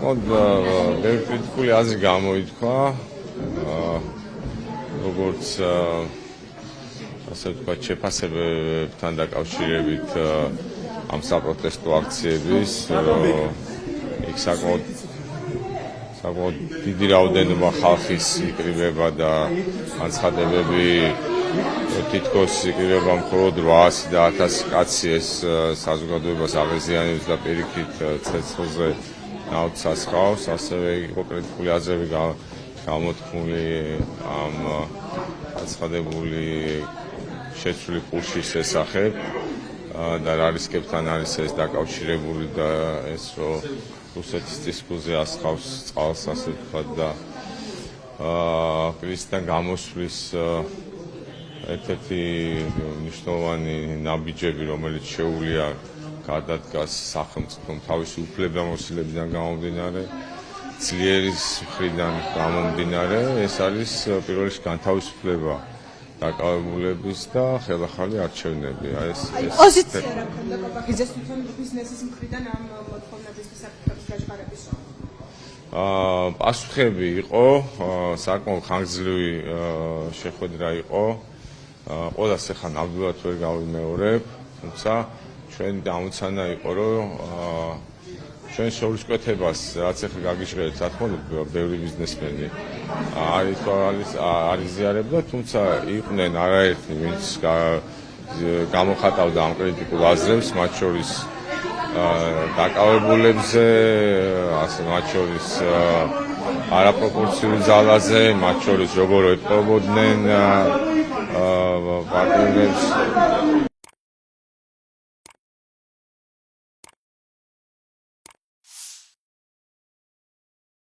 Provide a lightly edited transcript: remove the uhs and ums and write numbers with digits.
ბევრი კრიტიკული აზრი გამოითქვა, როგორც ასე ვთქვათ, შეფასებებთან დაკავშირებით ამ საპროტესტო აქციების, იქ საკმაოდ დიდი რაოდენობა ხალხის იკრიბება და განცხადებები თითქოს იკრიბება მხოლოდ 800 და 1000 კაცი ეს საზოგადოებას აღეზიანებს და პირიქით ცეცხლზე ნაოდსას ხავს, ასევე იყო კრიტიკული აზრები გამოთქმული ამ განცხადებული შეცვლილი პუშის შესახებ და რა რისკებთან არის ეს დაკავშირებული და ეს რომ რუსეთის დისკურსზე ასხავს წყალს, ასე ვთქვათ და კრიზისიდან გამოსვლის ერთ-ერთი მნიშვნელოვანი ნაბიჯები, რომელიც შეუძლია გადადგას სახელმწიფომ თავისი უფლებამოსილებიდან გამომდინარე, ძლიერის მხრიდან გამომდინარე, ეს არის პირველ რიგში განთავისუფლება დაკავებულების და ხელახალი არჩევნები. პოზიცია რა ქონდა კობახიძეს თვითონ ბიზნესის მხრიდან ამ მოთხოვნებისთვის საფრთხების გაჟღერების? პასუხები იყო, საკმაოდ ხანგრძლივი შეხვედრა იყო. ყველას ახლა ნამდვილად ვერ გავიმეორებ, თუმცა ჩვენი გამოცანა იყო, რომ ჩვენ შეურისკვეთებას რაც ახლა გაგიჟღერეთ, რა თქმა უნდა, ბევრი ბიზნესმენი არიზიარებდა, თუმცა იყვნენ არაერთი, ვინც გამოხატავდა ამ კრიტიკულ აზრებს, მათ შორის დაკავებულებზე, მათ შორის არაპროპორციული ძალაზე, მათ შორის როგორ ეტყობოდნენ პარტნიორებს.